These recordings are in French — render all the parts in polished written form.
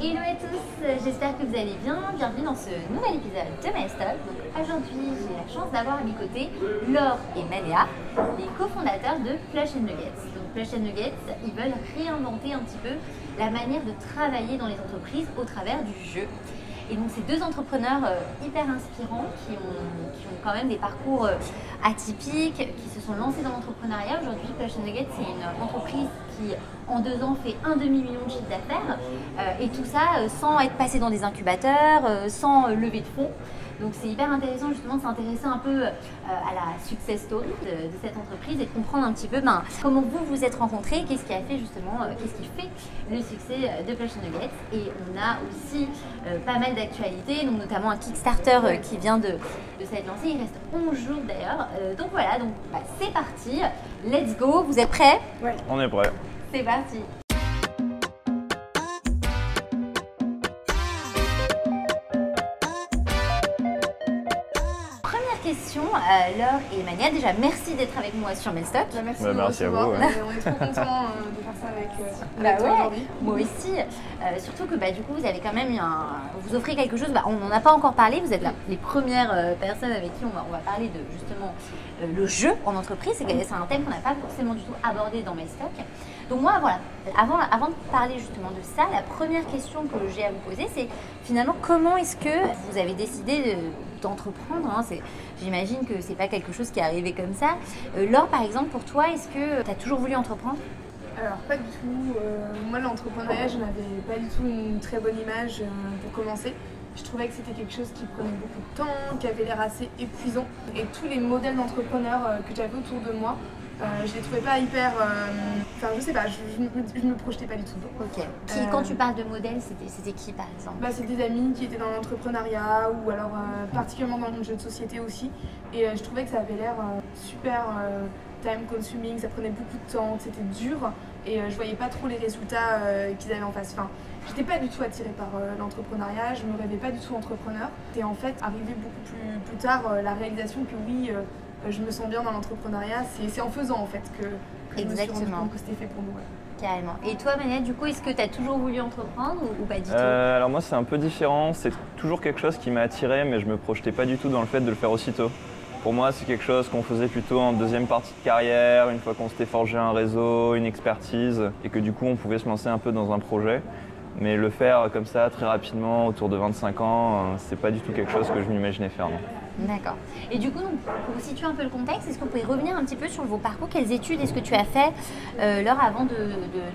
Hello à tous, j'espère que vous allez bien. Bienvenue dans ce nouvel épisode de MyStock. Donc aujourd'hui, j'ai la chance d'avoir à mes côtés Laure et Maléa, les cofondateurs de Plush & Nuggets. Donc Plush & Nuggets, ils veulent réinventer un petit peu la manière de travailler dans les entreprises au travers du jeu. Et donc c'est deux entrepreneurs hyper inspirants qui ont quand même des parcours atypiques, qui se sont lancés dans l'entrepreneuriat. Aujourd'hui, Plush & Nuggets, c'est une entreprise qui en 2 ans fait 1,5 million de chiffre d'affaires et tout ça sans être passé dans des incubateurs, sans lever de fonds. Donc c'est hyper intéressant justement de s'intéresser un peu à la success story de cette entreprise et de comprendre un petit peu comment vous vous êtes rencontrés, qu'est-ce qui a fait justement, qu'est-ce qui fait le succès de Plush & Nuggets. Et on a aussi pas mal d'actualités, donc notamment un Kickstarter qui vient de s'être lancé, il reste 11 jours d'ailleurs. Donc voilà, donc c'est parti, let's go, vous êtes prêts? Ouais. On est prêts. C'est parti. Question, Laure et Mania, déjà merci d'être avec moi sur MyStock. Merci à vous. On est trop contents de faire ça avec toi aujourd'hui. Moi aussi, surtout que du coup vous avez quand même vous offrez quelque chose, on n'en a pas encore parlé, vous êtes les premières personnes avec qui on va parler de justement le jeu en entreprise. C'est un thème qu'on n'a pas forcément du tout abordé dans MyStock. Donc moi voilà, avant de parler justement de ça, la première question que j'ai à vous poser, c'est finalement comment est-ce que vous avez décidé d'entreprendre, hein. J'imagine que c'est pas quelque chose qui est arrivé comme ça. Laure, par exemple, pour toi, est-ce que tu as toujours voulu entreprendre? Alors pas du tout. Moi l'entrepreneuriat, je n'avais pas du tout une très bonne image pour commencer. Je trouvais que c'était quelque chose qui prenait beaucoup de temps, qui avait l'air assez épuisant. Et tous les modèles d'entrepreneurs que j'avais autour de moi, je les trouvais pas hyper... Enfin je sais pas, je me projetais pas du tout. Ok. Quand tu parles de modèle, c'était qui par exemple? C'est des amis qui étaient dans l'entrepreneuriat ou alors particulièrement dans le jeu de société aussi. Et je trouvais que ça avait l'air super time consuming, ça prenait beaucoup de temps, c'était dur. Et je voyais pas trop les résultats qu'ils avaient en face. Enfin, j'étais pas du tout attirée par l'entrepreneuriat, je me rêvais pas du tout entrepreneur. Et en fait, arrivé beaucoup plus tard, la réalisation que oui, je me sens bien dans l'entrepreneuriat, c'est en faisant en fait que je me suis rendu compte que c'était fait pour nous. Ouais. Carrément. Et toi, Mania, du coup, est-ce que tu as toujours voulu entreprendre ou pas du tout? Alors moi, c'est un peu différent. C'est toujours quelque chose qui m'a attiré, mais je me projetais pas du tout dans le fait de le faire aussitôt. Pour moi, c'est quelque chose qu'on faisait plutôt en deuxième partie de carrière, une fois qu'on s'était forgé un réseau, une expertise, et que du coup, on pouvait se lancer un peu dans un projet. Mais le faire comme ça, très rapidement, autour de 25 ans, c'est pas du tout quelque chose que je m'imaginais faire. Non. D'accord. Et du coup, donc, pour situer un peu le contexte, est-ce que vous pouvez revenir un petit peu sur vos parcours? Quelles études est-ce que tu as fait, Laure, avant de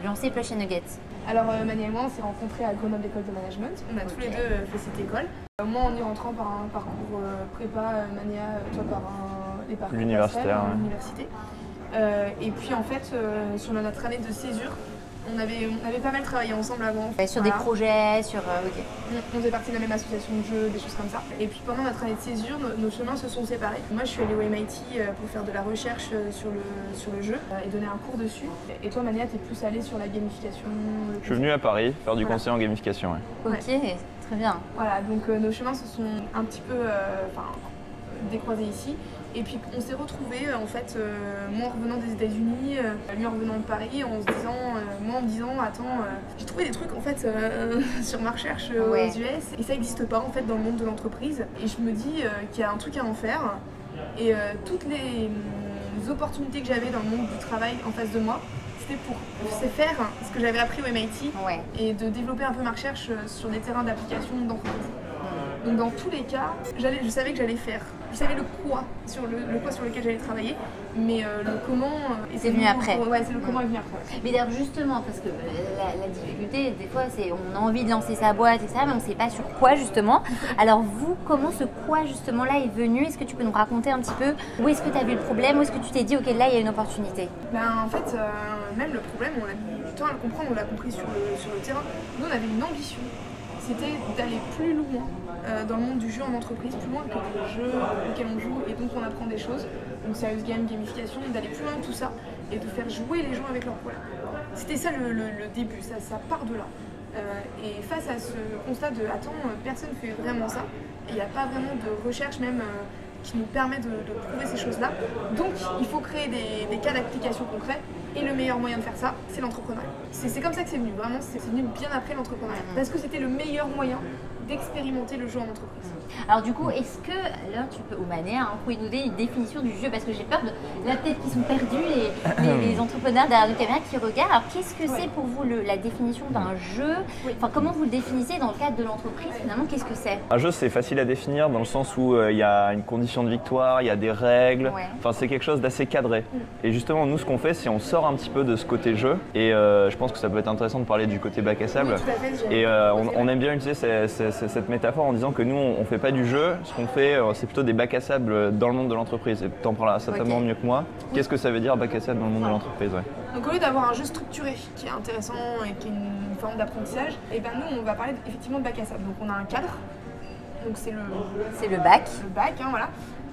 lancer Plush & Nuggets? Alors, Mania et moi, on s'est rencontrés à Grenoble École de Management. On a tous les deux fait cette école. Moi, en y rentrant par un parcours prépa, Mania, toi par les parcours universitaire. Université. Et puis, en fait, sur notre année de césure, on avait pas mal travaillé ensemble avant. Sur des projets, sur... On faisait partie de la même association de jeux, des choses comme ça. Et puis pendant notre année de césure, nos chemins se sont séparés. Moi, je suis allée au MIT pour faire de la recherche sur le jeu et donner un cours dessus. Et toi, Mania, t'es plus allée sur la gamification. Je suis venue à Paris faire du conseil en gamification. Ouais. Ok, très bien. Voilà, donc nos chemins se sont un petit peu décroisés ici. Et puis on s'est retrouvés en fait, moi en revenant des États-Unis, lui en revenant de Paris, en se disant, moi en me disant, attends, j'ai trouvé des trucs en fait sur ma recherche aux US et ça n'existe pas en fait dans le monde de l'entreprise. Et je me dis qu'il y a un truc à en faire. Et toutes les opportunités que j'avais dans le monde du travail en face de moi, c'était pour faire ce que j'avais appris au MIT et de développer un peu ma recherche sur des terrains d'application d'entreprise. Donc dans tous les cas, je savais que j'allais faire. Je savais le quoi sur lequel j'allais travailler, mais le comment... c'est venu après. Ouais, c'est le comment est venu après. Mais d'ailleurs justement, parce que la difficulté, des fois, c'est on a envie de lancer sa boîte et ça, mais on ne sait pas sur quoi justement. Alors vous, comment ce quoi justement là est venu? Est-ce que tu peux nous raconter un petit peu où est-ce que tu as vu le problème? Où est-ce que tu t'es dit, ok, là il y a une opportunité? En fait, même le problème, on a mis du temps à le comprendre, on l'a compris sur le terrain. Nous, on avait une ambition. C'était d'aller plus loin dans le monde du jeu en entreprise, plus loin que les jeux auxquels on joue et donc on apprend des choses, donc serious game, gamification, d'aller plus loin que tout ça et de faire jouer les gens avec leurs problèmes. C'était ça le début, ça part de là. Et face à ce constat de attends, personne ne fait vraiment ça, et il n'y a pas vraiment de recherche même qui nous permet de prouver ces choses-là, donc il faut créer des cas d'application concrets Et le meilleur moyen de faire ça, c'est l'entrepreneuriat. C'est comme ça que c'est venu, vraiment, c'est venu bien après l'entrepreneuriat. Parce que c'était le meilleur moyen d'expérimenter le jeu en entreprise. Alors du coup, est-ce que, là tu peux, ou Mané, vous pouvez nous donner une définition du jeu, parce que j'ai peur de, là peut-être qu'ils sont perdus, les entrepreneurs derrière nos caméras qui regardent. Alors qu'est-ce que c'est pour vous la définition d'un jeu? Enfin, comment vous le définissez dans le cadre de l'entreprise finalement? Qu'est-ce que c'est? Un jeu, c'est facile à définir dans le sens où il y a une condition de victoire, il y a des règles, enfin c'est quelque chose d'assez cadré. Et justement, nous ce qu'on fait, c'est on sort un petit peu de ce côté jeu, et je pense que ça peut être intéressant de parler du côté bac à sable. Oui, tout à fait, Et on aime bien utiliser cette métaphore en disant que nous, on fait pas du jeu, ce qu'on fait, c'est plutôt des bacs à sable dans le monde de l'entreprise. Et tu en parleras certainement mieux que moi. Qu'est-ce que ça veut dire bac à sable dans le monde de l'entreprise? Donc au lieu d'avoir un jeu structuré qui est intéressant et qui est une forme d'apprentissage, et ben nous on va parler effectivement de bac à sable. Donc on a un cadre, donc c'est le bac. Le bac, hein, voilà.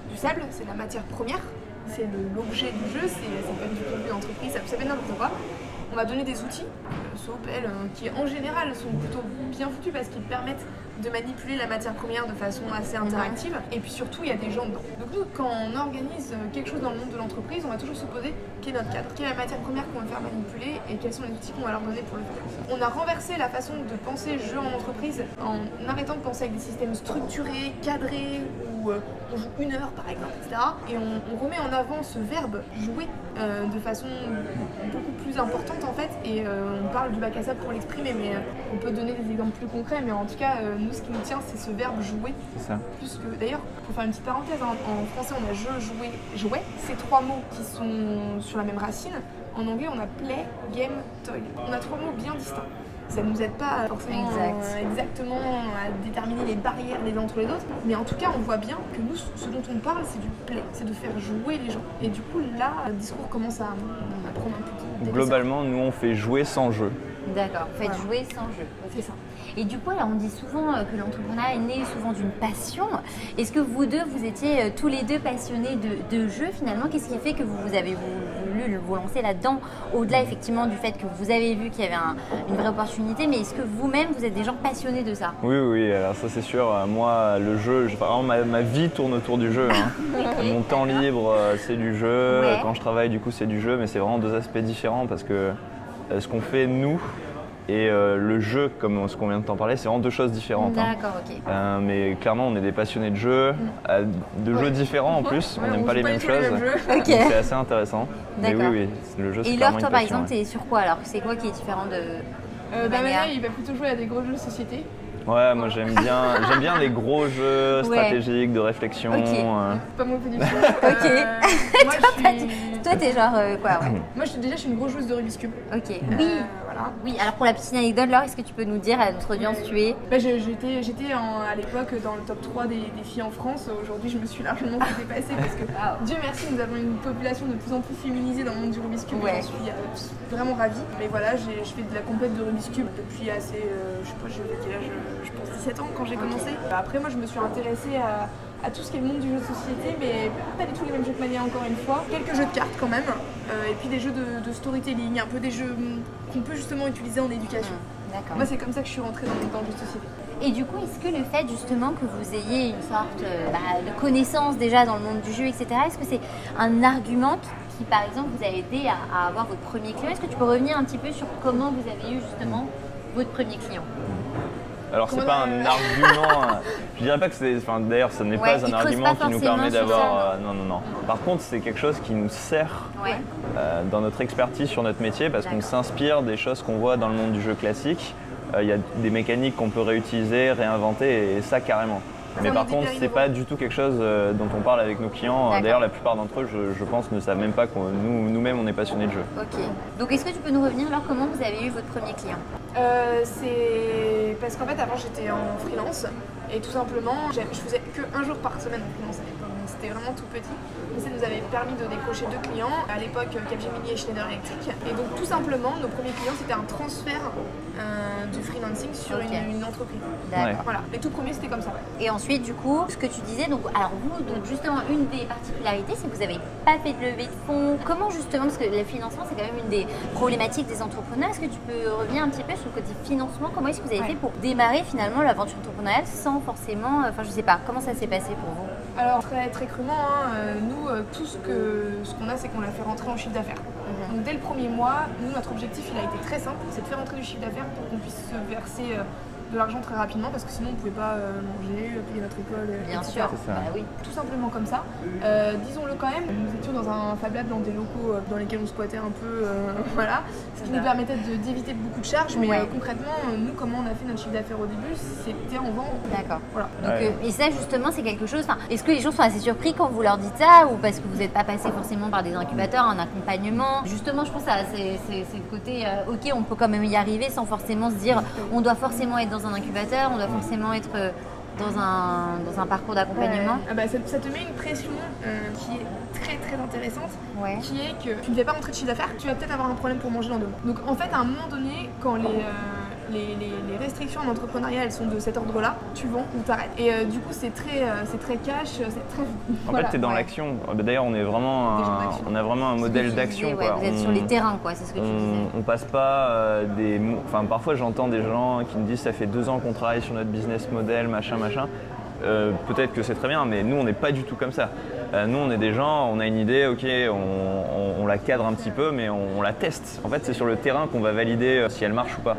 Du sable, c'est la matière première, c'est l'objet du jeu, c'est pas du contenu d'entreprise, ça peut être n'importe quoi. On va donner des outils, SOPL, qui en général sont plutôt bien foutus parce qu'ils permettent de manipuler la matière première de façon assez interactive. Et puis surtout, il y a des gens dedans. Donc nous, quand on organise quelque chose dans le monde de l'entreprise, on va toujours se poser quel est notre cadre, quelle est la matière première qu'on va faire manipuler et quels sont les outils qu'on va leur donner pour le faire. On a renversé la façon de penser jeu en entreprise en arrêtant de penser avec des systèmes structurés, cadrés, où on joue 1 heure par exemple, etc. Et on remet en avant ce verbe jouer de façon beaucoup plus importante en fait. Et on parle du bac à sable pour l'exprimer, mais on peut donner des exemples plus concrets. Mais en tout cas, nous, ce qui nous tient, c'est ce verbe jouer. C'est ça. Plus que, d'ailleurs, pour faire une petite parenthèse, hein, en français, on a jeu, jouer, jouet. C'est 3 mots qui sont sur la même racine. En anglais, on a play, game, toy. On a 3 mots bien distincts. Ça ne nous aide pas forcément exactement à déterminer les barrières les uns entre les autres, mais en tout cas on voit bien que nous, ce dont on parle, c'est du play, c'est de faire jouer les gens. Et du coup là, le discours commence à prendre un peu de Globalement, nous on fait jouer sans jeu. D'accord, faites jouer sans jeu. C'est ça. Et du coup, alors, on dit souvent que l'entrepreneuriat est né souvent d'une passion. Est-ce que vous deux, vous étiez tous les deux passionnés de jeu finalement? Qu'est-ce qui a fait que vous avez voulu vous lancer là-dedans? Au-delà effectivement du fait que vous avez vu qu'il y avait une vraie opportunité, mais est-ce que vous-même, vous êtes des gens passionnés de ça? Oui, alors ça c'est sûr. Moi, le jeu, vraiment, ma vie tourne autour du jeu. Hein. Okay. Mon temps libre, c'est du jeu. Ouais. Quand je travaille, du coup, c'est du jeu, mais c'est vraiment 2 aspects différents parce que ce qu'on fait, nous, et le jeu, comme ce qu'on vient de t'en parler, c'est vraiment 2 choses différentes. D'accord, ok. Mais clairement, on est des passionnés de jeux, jeux différents en plus, on n'aime pas les mêmes choses. Okay. C'est assez intéressant. Mais oui, le jeu, c'est clairement une passion. Et Laure, toi, par exemple, t'es sur quoi alors? C'est quoi qui est différent de Manéa, il va plutôt jouer à des gros jeux de société. Ouais, moi j'aime bien les gros jeux stratégiques de réflexion. Okay. Pas mon petit jeu. Ok. Toi, t'es genre quoi? Moi, je suis une grosse joueuse de Rubik's Cube. Ok. Oui, alors pour la petite anecdote, Laure, est-ce que tu peux nous dire à notre audience tu es? J'étais à l'époque dans le top 3 des filles en France. Aujourd'hui, je me suis largement fait dépasser parce que, Dieu merci, nous avons une population de plus en plus féminisée dans le monde du Rubik's Cube. J'en suis vraiment ravie. Mais voilà, je fais de la compète de Rubik's Cube depuis assez, je sais pas, j'ai quel âge, je pense 17 ans quand j'ai commencé. Après, moi, je me suis intéressée à tout ce qui est le monde du jeu de société, mais pas du tout les mêmes jeux que Mania encore une fois. Quelques jeux de cartes quand même, et puis des jeux de storytelling, un peu des jeux qu'on peut justement utiliser en éducation. Moi, c'est comme ça que je suis rentrée dans le jeu de société. Et du coup, est-ce que le fait justement que vous ayez une sorte de connaissance déjà dans le monde du jeu, etc., est-ce que c'est un argument qui, par exemple, vous a aidé à avoir votre premier client? Est-ce que tu peux revenir un petit peu sur comment vous avez eu justement votre premier client? Alors c'est pas un argument, je dirais pas que c'est, d'ailleurs ça n'est pas un argument qui nous permet d'avoir, non. Par contre c'est quelque chose qui nous sert dans notre expertise sur notre métier parce qu'on s'inspire des choses qu'on voit dans le monde du jeu classique. Il y a des mécaniques qu'on peut réutiliser, réinventer et ça carrément. Mais par contre, c'est pas du tout quelque chose dont on parle avec nos clients. D'ailleurs, la plupart d'entre eux, je pense, ne savent même pas que nous-mêmes, on est passionnés de jeu. Ok. Donc, est-ce que tu peux nous revenir alors comment vous avez eu votre premier client? C'est parce qu'en fait, avant, j'étais en freelance et tout simplement, je faisais que 1 jour par semaine en freelance à l'époque. C'était vraiment tout petit. Mais ça nous avait permis de décrocher 2 clients. À l'époque, Capgemini et Schneider Electric. Et donc, tout simplement, nos premiers clients, c'était un transfert du freelancing sur une entreprise. Voilà. Les tout premiers, c'était comme ça. Et ensuite, du coup, ce que tu disais, donc, alors vous, donc justement, une des particularités, c'est que vous n'avez pas fait de levée de fonds. Comment justement, parce que le financement, c'est quand même une des problématiques des entrepreneurs. Est-ce que tu peux revenir un petit peu sur le côté financement? Comment est-ce que vous avez fait pour démarrer finalement l'aventure entrepreneuriale sans forcément, enfin, je sais pas, comment ça s'est passé pour vous? Alors, très crûment, nous, tout ce qu'on a, c'est qu'on l'a fait rentrer en chiffre d'affaires. Donc dès le premier mois, nous, notre objectif, il a été très simple, c'est de faire entrer du chiffre d'affaires pour qu'on puisse se verser de l'argent très rapidement, parce que sinon on ne pouvait pas manger, payer notre école, Bien etc. sûr, bah oui. Tout simplement comme ça. Disons-le quand même, nous étions dans un Fab Lab, dans des locaux dans lesquels on squattait un peu, voilà, ce qui nous permettait d'éviter beaucoup de charges, mais concrètement, nous, comment on a fait notre chiffre d'affaires au début, c'était en vente. D'accord. Voilà. Donc, et ça justement c'est quelque chose, est-ce que les gens sont assez surpris quand vous leur dites ça, ou parce que vous n'êtes pas passé forcément par des incubateurs, un accompagnement? Justement je pense que c'est le côté, ok on peut quand même y arriver sans forcément se dire on doit forcément être dans un incubateur, on doit forcément être dans un parcours d'accompagnement. Bah, ça te met une pression qui est très très intéressante, qui est que tu ne fais pas rentrer de chiffre d'affaires, tu vas peut-être avoir un problème pour manger dans 2 mois. Donc en fait à un moment donné, quand les restrictions en entrepreneuriat elles sont de cet ordre-là, tu vends ou t'arrêtes. Et du coup c'est très cash, c'est très... En fait, tu es dans l'action. D'ailleurs, on a vraiment un modèle d'action. Vous êtes sur les terrains, quoi, c'est ce que tu disais. On passe pas Enfin, parfois, j'entends des gens qui me disent ça fait 2 ans qu'on travaille sur notre business model, machin. Peut-être que c'est très bien, mais nous, on n'est pas du tout comme ça. Nous, on est des gens, on a une idée, ok, on la cadre un petit peu, mais on la teste. En fait, c'est sur le terrain qu'on va valider si elle marche ou pas.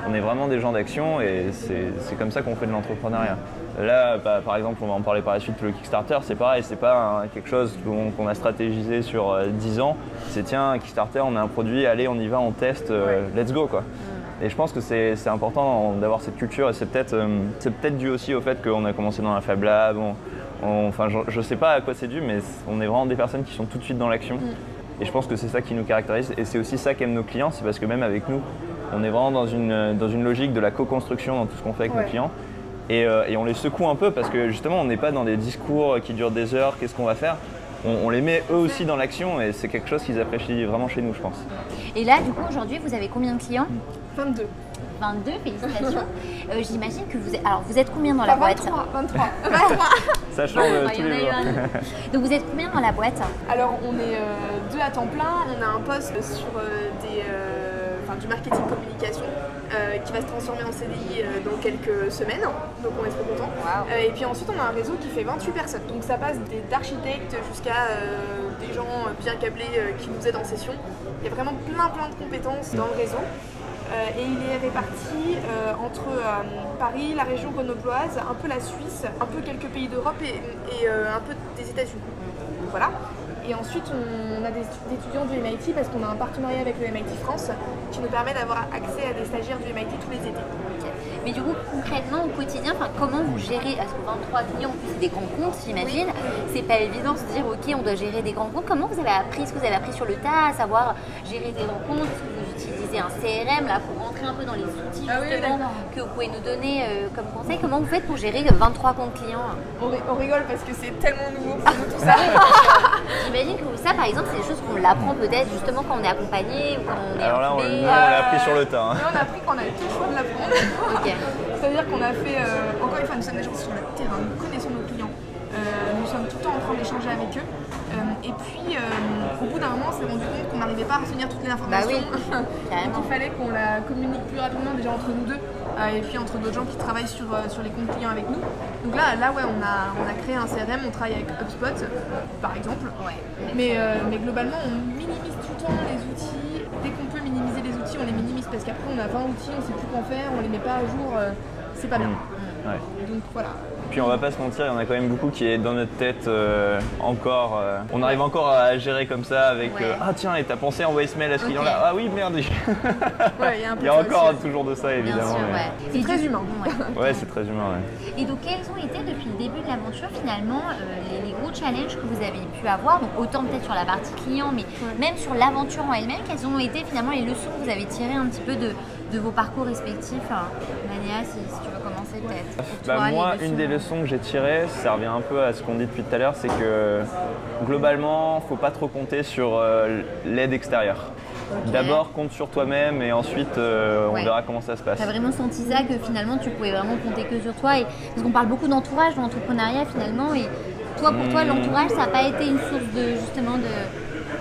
On est vraiment des gens d'action et c'est comme ça qu'on fait de l'entrepreneuriat. Là, par exemple, on va en parler par la suite, le Kickstarter, c'est pareil, c'est pas quelque chose qu'on a stratégisé sur 10 ans. C'est tiens, Kickstarter, on a un produit, allez, on y va, on teste, let's go, quoi. Et je pense que c'est important d'avoir cette culture et c'est peut-être dû aussi au fait qu'on a commencé dans un Fab Lab. Enfin, je sais pas à quoi c'est dû, mais on est vraiment des personnes qui sont tout de suite dans l'action. Et je pense que c'est ça qui nous caractérise et c'est aussi ça qu'aiment nos clients, c'est parce que même avec nous, on est vraiment dans une logique de la co-construction dans tout ce qu'on fait avec nos clients. Et on les secoue un peu parce que justement, on n'est pas dans des discours qui durent des heures, qu'est-ce qu'on va faire. On les met eux aussi dans l'action et c'est quelque chose qu'ils apprécient vraiment chez nous, je pense. Et là, du coup, aujourd'hui, vous avez combien de clients? 22. 22, félicitations. J'imagine que vous êtes combien dans la boîte? 23. Ça change tous les jours. Donc vous êtes combien dans la boîte? Alors on est 2 à temps plein, on a un poste sur du marketing communication qui va se transformer en CDI dans quelques semaines, donc on est trop contents. Et puis ensuite on a un réseau qui fait 28 personnes, donc ça passe d'architectes jusqu'à des gens bien câblés qui nous aident en session. Il y a vraiment plein de compétences dans le réseau. Et il est réparti entre Paris, la région grenobloise, un peu la Suisse, un peu quelques pays d'Europe et un peu des États-Unis. Donc voilà. Et ensuite, on a des étudiants du MIT parce qu'on a un partenariat avec le MIT France qui nous permet d'avoir accès à des stagiaires du MIT tous les étés. Mais du coup, concrètement, au quotidien, comment vous gérez? Parce que 23 clients, en plus, c'est des grands comptes, j'imagine. C'est pas évident de se dire, ok, on doit gérer des grands comptes. Comment vous avez appris ce que vous avez appris sur le tas, à savoir gérer des grands comptes? Est-ce que vous utilisez un CRM là, pour rentrer un peu dans les outils justement, que vous pouvez nous donner comme conseil? Comment vous faites pour gérer 23 comptes clients? On rigole parce que c'est tellement nouveau pour nous tout ça. J'imagine que ça, par exemple, c'est des choses qu'on l'apprend peut-être justement quand on est accompagné ou quand on est Alors là, on l'a appris sur le tas. Nous, on a appris qu'on avait tout le choix de l'apprendre. C'est-à-dire qu'on a fait, encore une fois, nous sommes des gens sur le terrain, nous connaissons nos clients, nous sommes tout le temps en train d'échanger avec eux. Et puis, au bout d'un moment, on s'est rendu compte qu'on n'arrivait pas à retenir toutes les informations. Donc il fallait qu'on la communique plus rapidement déjà entre nous deux et puis entre d'autres gens qui travaillent sur les comptes clients avec nous. Donc là on a créé un CRM, on travaille avec HubSpot par exemple. Mais globalement, on minimise tout le temps les outils. Dès qu'on peut minimiser les outils, on les minimise parce qu'après on a 20 outils, on ne sait plus qu'en faire, on les met pas à jour, c'est pas bien. Donc voilà. Puis on va pas se mentir, il y en a quand même beaucoup qui est dans notre tête encore. On arrive encore à gérer comme ça avec ah tiens, et t'as pensé à envoyer ce mail à ce client-là? Ah oui, merde. Il y a encore toujours de ça évidemment. Bien sûr, C'est très humain. Ouais, c'est très humain. Et donc quels ont été depuis le début de l'aventure finalement les gros challenges que vous avez pu avoir? Donc autant peut-être sur la partie client, mais même sur l'aventure en elle-même, quelles ont été finalement les leçons que vous avez tirées un petit peu de vos parcours respectifs? Mania, si tu veux commencer peut-être. Moi, une des leçons que j'ai tirées, ça revient un peu à ce qu'on dit depuis tout à l'heure, c'est que globalement, il ne faut pas trop compter sur l'aide extérieure. D'abord, compte sur toi-même et ensuite, on verra comment ça se passe. Tu as vraiment senti ça, que finalement, tu pouvais vraiment compter que sur toi parce qu'on parle beaucoup d'entourage, d'entrepreneuriat finalement. Et toi, pour toi, l'entourage, ça n'a pas été une source de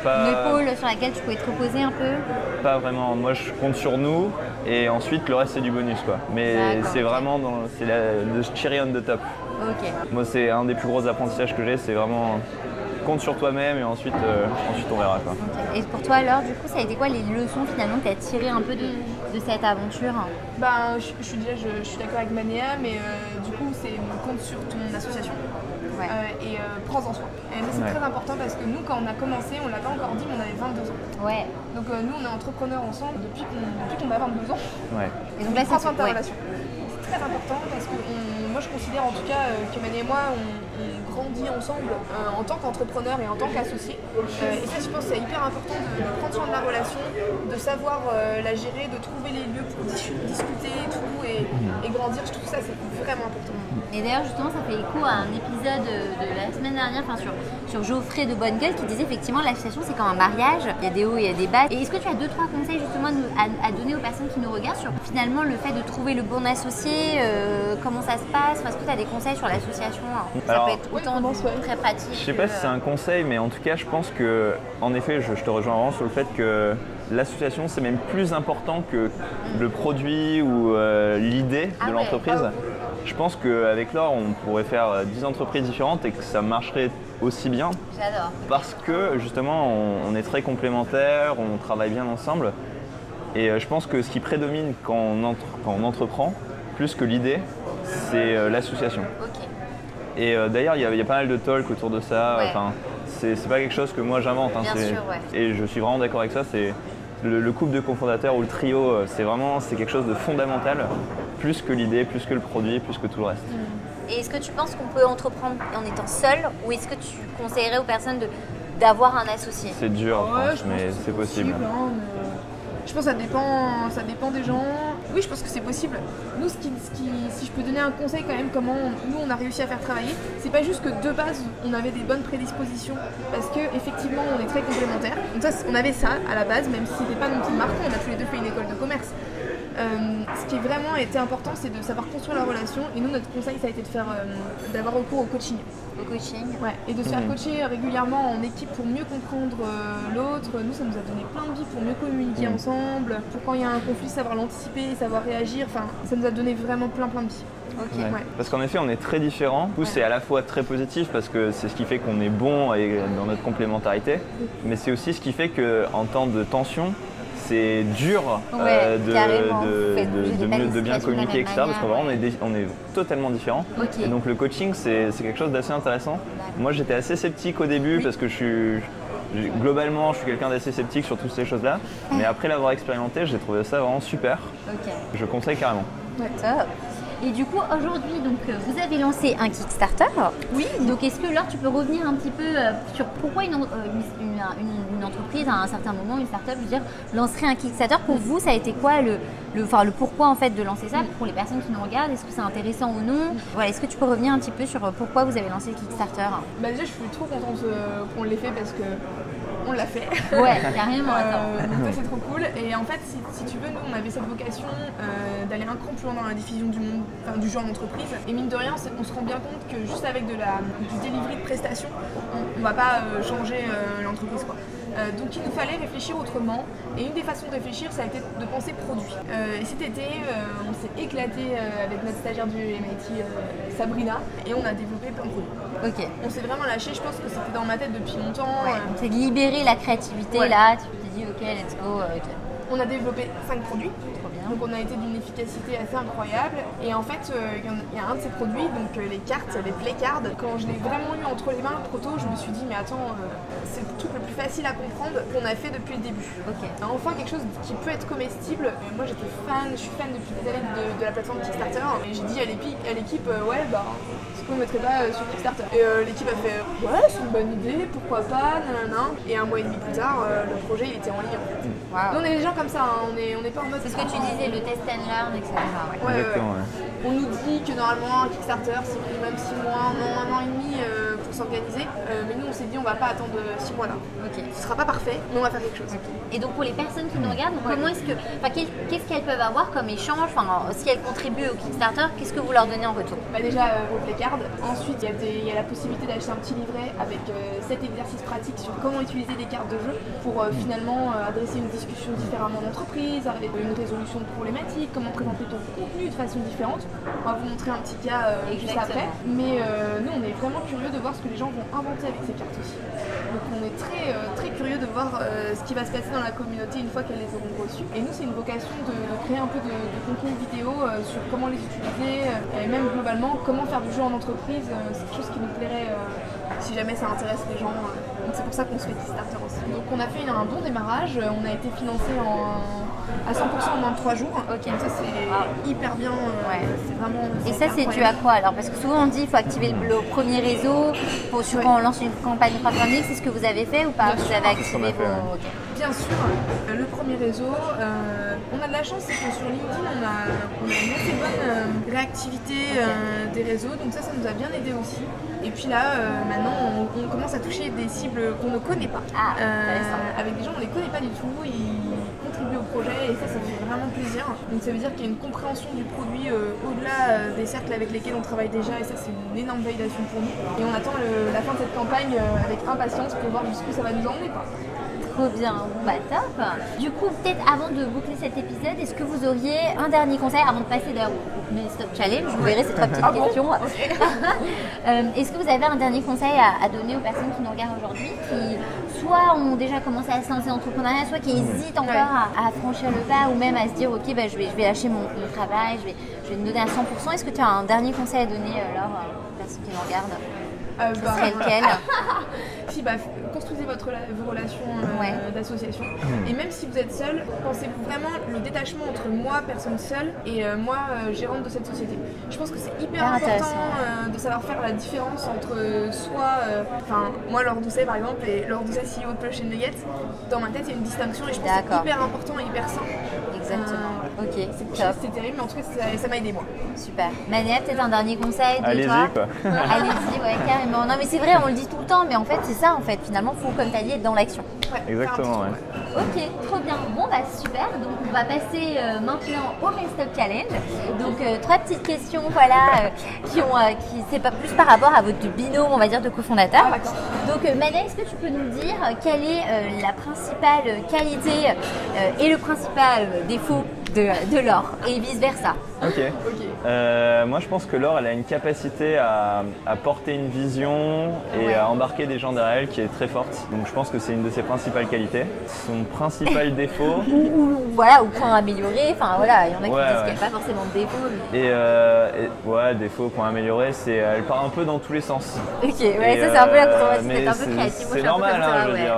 une épaule sur laquelle tu pouvais te reposer un peu? Pas vraiment. Moi, je compte sur nous et ensuite, le reste, c'est du bonus, quoi. Mais c'est vraiment le cherry on the top. Moi, c'est un des plus gros apprentissages que j'ai, c'est vraiment compte sur toi-même et ensuite on verra quoi. Okay. Et pour toi alors, du coup, ça a été quoi les leçons finalement que tu as tirées un peu de cette aventure? Je suis d'accord avec Manéa, mais du coup, c'est compte sur ton association. Et prends-en soin. Mais c'est très important parce que nous, quand on a commencé, on l'a pas encore dit, mais on avait 22 ans. Ouais. Donc nous, on est entrepreneurs ensemble depuis qu'on a 22 ans. Ouais. Et donc là, prends soin de ta relation. C'est très important parce que moi, je considère en tout cas que Mané et moi, on grandit ensemble en tant qu'entrepreneurs et en tant qu'associés. Et ça, je pense que c'est hyper important de prendre soin de la relation, de savoir la gérer, de trouver les lieux pour discuter et tout, et grandir. Je trouve ça, c'est vraiment important. Et d'ailleurs, justement, ça fait écho à un épisode de la semaine dernière, sur Geoffrey de Bonne Gueule, qui disait effectivement l'association c'est comme un mariage, il y a des hauts, il y a des bas. Et est-ce que tu as 2-3 conseils justement à donner aux personnes qui nous regardent sur finalement le fait de trouver le bon associé, comment ça se passe? Est-ce que tu as des conseils sur l'association? Ça peut être autant très pratique. Je sais pas si c'est un conseil, mais en tout cas, je pense que, en effet, je te rejoins vraiment sur le fait que l'association, c'est même plus important que le produit ou l'idée de l'entreprise. Je pense qu'avec Laure, on pourrait faire 10 entreprises différentes et que ça marcherait aussi bien. J'adore. Parce que justement, on est très complémentaires, on travaille bien ensemble. Et je pense que ce qui prédomine quand on entreprend, plus que l'idée, c'est l'association. Ok. Et d'ailleurs, il y a pas mal de talks autour de ça. Ouais. Enfin, c'est pas quelque chose que moi j'invente. Bien sûr, ouais. Et je suis vraiment d'accord avec ça. C'est le couple de cofondateurs ou le trio, c'est quelque chose de fondamental, plus que l'idée, plus que le produit, plus que tout le reste. Et est-ce que tu penses qu'on peut entreprendre en étant seul, ou est-ce que tu conseillerais aux personnes d'avoir un associé? C'est dur, je pense, mais c'est possible. Je pense que ça dépend des gens. Oui, je pense que c'est possible. Nous, si je peux donner un conseil quand même, comment nous on a réussi à faire travailler, c'est pas juste que de base on avait des bonnes prédispositions, parce que effectivement on est très complémentaires. Donc ça, on avait ça à la base, même si c'était pas non plus marquant, on a tous les deux fait une école de commerce. Ce qui est vraiment été important, c'est de savoir construire la relation. Et nous, notre conseil, ça a été d'avoir recours au coaching. Au coaching. Ouais. Et de se faire coacher régulièrement en équipe pour mieux comprendre l'autre. Nous, ça nous a donné plein de billes pour mieux communiquer ensemble. Pour quand il y a un conflit, savoir l'anticiper, savoir réagir. Enfin, ça nous a donné vraiment plein de billes. Okay. Ouais. Parce qu'en effet, on est très différents. Du coup, c'est à la fois très positif parce que c'est ce qui fait qu'on est bon dans notre complémentarité, mais c'est aussi ce qui fait qu'en temps de tension, c'est dur de bien communiquer, etc. Parce qu'on on est totalement différents. Okay. Et donc le coaching, c'est quelque chose d'assez intéressant. Moi, j'étais assez sceptique au début parce que globalement, je suis quelqu'un d'assez sceptique sur toutes ces choses-là. Mais après l'avoir expérimenté, j'ai trouvé ça vraiment super. Okay. Je conseille carrément. Ouais. Top. Et du coup, aujourd'hui, donc, vous avez lancé un Kickstarter. Oui. Donc, est-ce que Laure, tu peux revenir un petit peu sur pourquoi une entreprise, à un certain moment, une start-up, je veux dire, lancerait un Kickstarter? Pour vous, ça a été quoi le pourquoi en fait de lancer ça pour les personnes qui nous regardent? Est-ce que c'est intéressant ou non? Voilà, est-ce que tu peux revenir un petit peu sur pourquoi vous avez lancé le Kickstarter? Déjà, je suis trop contente qu'on l'ait fait parce que on l'a fait. Ouais, carrément. Donc ça, c'est trop cool. Et en fait, si tu veux, nous, on avait cette vocation d'aller un cran plus loin dans la diffusion du jeu en entreprise. Et mine de rien, on se rend bien compte que juste avec du delivery de prestations, on va pas changer l'entreprise, quoi. Donc il nous fallait réfléchir autrement, et une des façons de réfléchir, ça a été de penser produit. Et cet été, on s'est éclaté avec notre stagiaire du MIT, Sabrina, et on a développé plein de produits. Okay. On s'est vraiment lâché, je pense que c'était dans ma tête depuis longtemps. Ouais. C'est libérer la créativité là, tu t'es dit ok, let's go. Okay. On a développé 5 produits. Trop bien. Donc on a été d'une efficacité assez incroyable. Et en fait, il y a un de ces produits, donc les cartes, les playcards. Quand je l'ai vraiment eu entre les mains, trop tôt, je me suis dit mais attends, c'est le truc le plus facile à comprendre qu'on a fait depuis le début. Okay. Enfin quelque chose qui peut être comestible. Moi je suis fan depuis des années de la plateforme Kickstarter. Et j'ai dit à l'équipe, est-ce qu'on ne mettrait pas sur Kickstarter? Et l'équipe a fait ouais, c'est une bonne idée, pourquoi pas, nanana. Et un mois et demi plus tard, le projet il était en ligne. Wow. Nous, on est des gens comme ça, hein. on n'est pas en mode. C'est ce que tu disais, le test and learn, etc. Ouais. Exactement, ouais. On nous dit que normalement un Kickstarter c'est minimum 6 mois, non, 1 an et demi pour s'organiser. Mais nous on s'est dit on va pas attendre 6 mois là. Okay. Ce sera pas parfait, mais on va faire quelque chose. Okay. Et donc pour les personnes qui nous regardent, comment est-ce que, qu'est-ce qu'elles peuvent avoir comme échange, si elles contribuent au Kickstarter, qu'est-ce que vous leur donnez en retour? Déjà vos playcards. Ensuite il y a la possibilité d'acheter un petit livret avec 7 exercices pratiques sur comment utiliser des cartes de jeu pour finalement adresser une discussion différemment d'entreprise, avec une résolution de problématiques, comment présenter ton contenu de façon différente. On va vous montrer un petit cas juste après. Mais nous, on est vraiment curieux de voir ce que les gens vont inventer avec ces cartes aussi. Donc on est très curieux de voir ce qui va se passer dans la communauté une fois qu'elles les auront reçues. Et nous, c'est une vocation de créer un peu de contenu vidéo sur comment les utiliser et même globalement comment faire du jeu en entreprise. C'est quelque chose qui nous plairait si jamais ça intéresse les gens. Donc c'est pour ça qu'on se fait Kickstarter aussi. Donc on a fait un bon démarrage, on a été financé à 100% en moins de 3 jours. Ok. Donc ça c'est hyper bien. C'est vraiment. Et ça, c'est dû à quoi alors? Parce que souvent on dit qu'il faut activer le premier réseau quand on lance une campagne crowdfunding. C'est ce que vous avez fait ou pas? Vous avez activé vos. Okay. Bien sûr, le premier réseau, on a de la chance, c'est que sur LinkedIn, on a une assez bonne réactivité des réseaux, donc ça nous a bien aidé aussi. Et puis là, maintenant, on commence à toucher des cibles qu'on ne connaît pas. Avec des gens qu'on ne les connaît pas du tout, ils contribuent au projet et ça fait vraiment plaisir. Donc ça veut dire qu'il y a une compréhension du produit au-delà des cercles avec lesquels on travaille déjà et ça c'est une énorme validation pour nous. Et on attend la fin de cette campagne avec impatience pour voir jusqu'où ça va nous emmener. Trop bien, bon bah top. Du coup, peut-être avant de boucler cet épisode, est-ce que vous auriez un dernier conseil avant de passer d'ailleurs au Stop Challenge? Vous verrez ces 3 petites questions. Est-ce que vous avez un dernier conseil à donner aux personnes qui nous regardent aujourd'hui, qui soit ont déjà commencé à se lancer en entrepreneuriat, soit qui hésitent encore à franchir le pas ou même à se dire ok, bah, je vais lâcher mon travail, je vais me donner à 100%. Est-ce que tu as un dernier conseil à donner alors aux personnes qui nous regardent? Ce serait lequel? Si, construisez vos relations d'association. Et même si vous êtes seul, pensez vraiment le détachement entre moi, personne seule, et moi, gérante de cette société. Je pense que c'est hyper important de savoir faire la différence entre moi, Laure Doucet par exemple, et Laure Doucet, CEO de Plush & Nuggets. Dans ma tête, il y a une distinction et je pense que c'est hyper important et hyper sain. Exactement. Ok, c'est terrible, mais en tout cas, ça m'a aidé moi. Super. Manéa, peut-être un dernier conseil de toi? Allez-y quoi. Allez-y, ouais, carrément. Non mais c'est vrai, on le dit tout le temps, mais en fait c'est ça en fait. Finalement, il faut, comme tu as dit, être dans l'action. Exactement, ouais. Ok, trop bien. Bon bah super. Donc on va passer maintenant au Stop Challenge. Donc 3 petites questions, voilà, qui c'est pas plus par rapport à votre binôme, on va dire, de cofondateurs. Donc Manéa, est-ce que tu peux nous dire quelle est la principale qualité et le principal défaut de Laure et vice versa? Ok. Moi je pense que Laure elle a une capacité à porter une vision et à embarquer des gens derrière elle qui est très forte. Donc je pense que c'est une de ses principales qualités. Son principal défaut. Voilà, ou point amélioré, enfin voilà, il y en a qui disent qu'il n'y a pas forcément de défaut. Mais... défaut, point amélioré, c'est elle part un peu dans tous les sens. Ok, ouais, ça c'est un peu la controverse, c'est un peu créatif. C'est normal, je veux dire.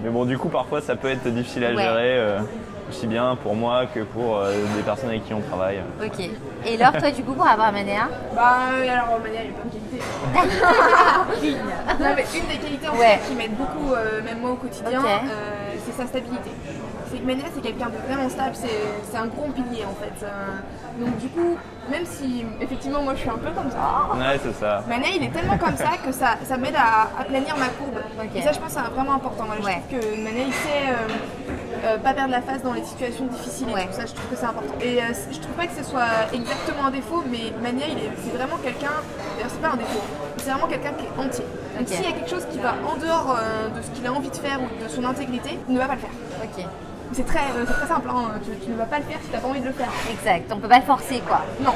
Mais bon, du coup parfois ça peut être difficile à gérer. Aussi bien pour moi que pour des personnes avec qui on travaille. Ok. Et Laure, toi du coup pour avoir Manéa? Alors Manéa, il y a plein de qualités. Une des qualités en fait, qui m'aide beaucoup, même moi au quotidien, c'est sa stabilité. C'est que Manéa, c'est quelqu'un de vraiment stable, c'est un gros pilier en fait. Donc du coup, même si effectivement moi je suis un peu comme ça, ouais, c'est ça. Manéa il est tellement comme ça que ça m'aide à planir ma courbe. Et ça je pense que c'est vraiment important. Je trouve que Manéa il sait pas perdre la face dans les situations difficiles et tout ça, je trouve que c'est important. Et je trouve pas que ce soit exactement un défaut, mais Manéa c'est vraiment quelqu'un, d'ailleurs c'est pas un défaut, c'est vraiment quelqu'un qui est entier. Donc s'il y a quelque chose qui va en dehors de ce qu'il a envie de faire ou de son intégrité, il ne va pas le faire. C'est très simple, hein. Tu ne vas pas le faire si tu n'as pas envie de le faire. Exact, on peut pas le forcer quoi. Non.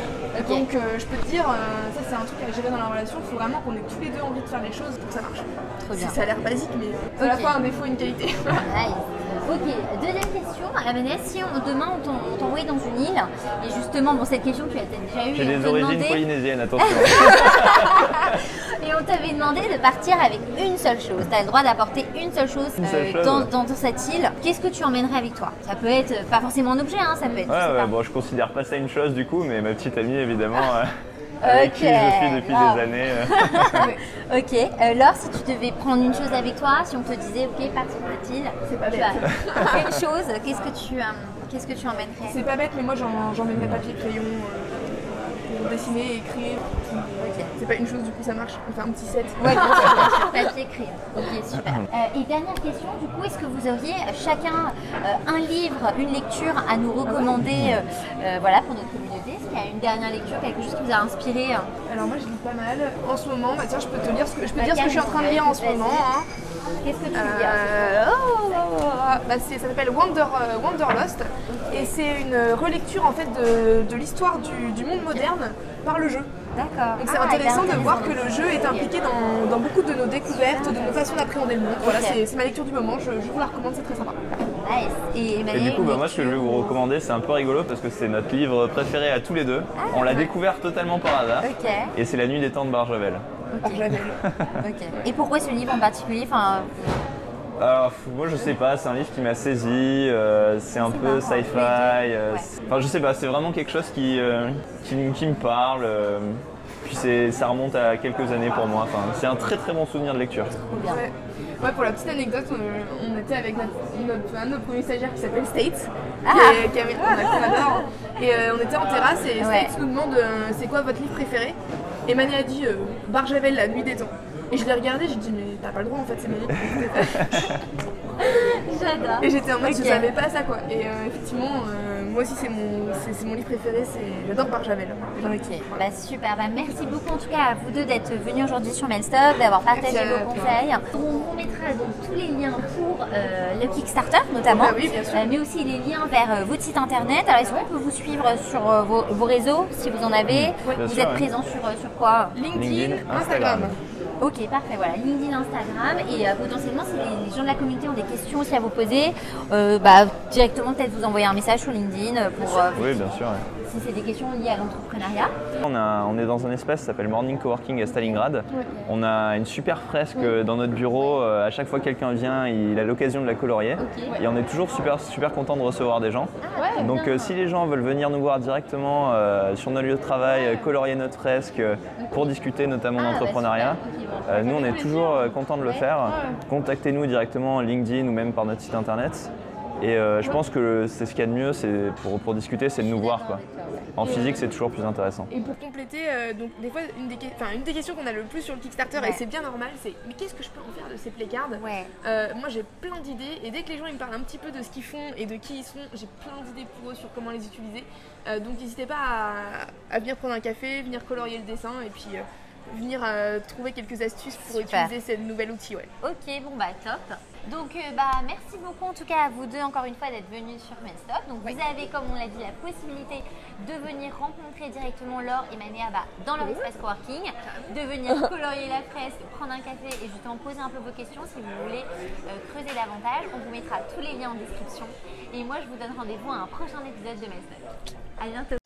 Donc je peux te dire, ça c'est un truc à gérer dans la relation, il faut vraiment qu'on ait tous les deux envie de faire les choses pour que ça marche. Trop bien. Ça a l'air basique, mais c'est à la fois un défaut et une qualité. Nice. Ok, deuxième question. Manéa, si demain on t'envoyait dans une île, et justement, cette question tu l'as peut-être déjà eue. J'ai des origines polynésiennes, attention. Et on t'avait demandé de partir avec une seule chose. Tu as le droit d'apporter une seule chose dans cette île. Qu'est-ce que tu emmènerais avec toi? Ça peut être pas forcément un objet, ça peut être. Bon, je considère pas ça une chose du coup, mais ma petite amie évidemment. Avec qui je suis depuis des années. Ok. Laure, si tu devais prendre une chose avec toi, si on te disait ok, pars sur cette île, c'est pas bête. Une chose, qu'est-ce que tu emmènerais? C'est pas bête, mais moi j'emmènerais papier, crayon pour dessiner et écrire. C'est pas une chose, du coup ça marche. On fait un petit set. Ouais, papier, crayon. Ok, super. Et dernière question, du coup, est-ce que vous auriez chacun un livre, une lecture à nous recommander pour notre communauté? Est-ce qu'il y a une dernière lecture, quelque chose qui vous a inspiré? Alors moi je lis pas mal. En ce moment, tiens, je peux te dire ce que je suis en train de lire en ce moment. Qu'est-ce que tu veux dire? Ça s'appelle Wanderlust et c'est une relecture en fait de l'histoire du monde moderne par le jeu. D'accord. Donc c'est intéressant de voir que le jeu est impliqué dans beaucoup de nos découvertes, de nos façons d'appréhender le monde. Voilà, c'est ma lecture du moment, je vous la recommande, c'est très sympa. Nice. Et du coup, moi ce que je vais vous recommander, c'est un peu rigolo parce que c'est notre livre préféré à tous les deux. On l'a découvert totalement par hasard. Ok. Et c'est La Nuit des Temps de Barjavel. Ok. Et pourquoi ce livre en particulier? Alors, moi je sais pas, c'est un livre qui m'a saisi, c'est un peu sci-fi, enfin je sais pas, c'est vraiment quelque chose qui me parle, puis ça remonte à quelques années pour moi, enfin, c'est un très très bon souvenir de lecture. Ouais, pour la petite anecdote, on était avec un de nos premiers stagiaires qui s'appelle States, qu'on adore, et on était en terrasse et States nous demande c'est quoi votre livre préféré, et Mani a dit Barjavel, La Nuit des Temps. Et je l'ai regardé, j'ai dit mais t'as pas le droit en fait, c'est mon nom. J'adore. Et j'étais en mode je savais pas ça quoi. Et effectivement, moi aussi c'est mon livre préféré, j'adore Barjavel. Ok, bah super, merci beaucoup en tout cas à vous deux d'être venus aujourd'hui sur Mailstop, d'avoir partagé vos conseils. On vous mettra donc tous les liens pour le Kickstarter notamment, oui, bien sûr. mais aussi les liens vers votre site internet. Alors est-ce qu'on peut vous suivre sur vos réseaux si vous en avez? Vous êtes présent sur quoi? LinkedIn, Instagram. Ok, parfait, voilà, LinkedIn, Instagram, et potentiellement si les gens de la communauté ont des questions aussi à vous poser, directement peut-être vous envoyer un message sur LinkedIn pour oui, bien sûr. si c'est des questions liées à l'entrepreneuriat. On est dans un espace qui s'appelle Morning Coworking à Stalingrad. On a une super fresque dans notre bureau, à chaque fois que quelqu'un vient, il a l'occasion de la colorier. Et on est toujours super content de recevoir des gens. Donc si les gens veulent venir nous voir directement sur notre lieu de travail, colorier notre fresque pour discuter notamment d'entrepreneuriat, nous on est toujours contents de le faire. Contactez-nous directement LinkedIn ou même par notre site internet. Et je pense que c'est ce qu'il y a de mieux, c'est pour discuter, c'est de nous voir quoi. En physique, c'est toujours plus intéressant. Et pour compléter, donc des fois, une des questions qu'on a le plus sur le Kickstarter, et c'est bien normal, c'est mais qu'est-ce que je peux en faire de ces playcards? Moi, j'ai plein d'idées, et dès que les gens ils me parlent un petit peu de ce qu'ils font et de qui ils sont, j'ai plein d'idées pour eux sur comment les utiliser. Donc n'hésitez pas à venir prendre un café, venir colorier le dessin, et puis venir trouver quelques astuces pour utiliser ce nouvel outil. Ok, bon top. Donc merci beaucoup en tout cas à vous deux encore une fois d'être venus sur Mailstop. Donc vous avez, comme on l'a dit, la possibilité de venir rencontrer directement Laure et Mania dans leur espace coworking, de venir colorier la fresque, prendre un café et justement poser un peu vos questions si vous voulez creuser davantage. On vous mettra tous les liens en description et moi je vous donne rendez-vous à un prochain épisode de Mailstop. À bientôt.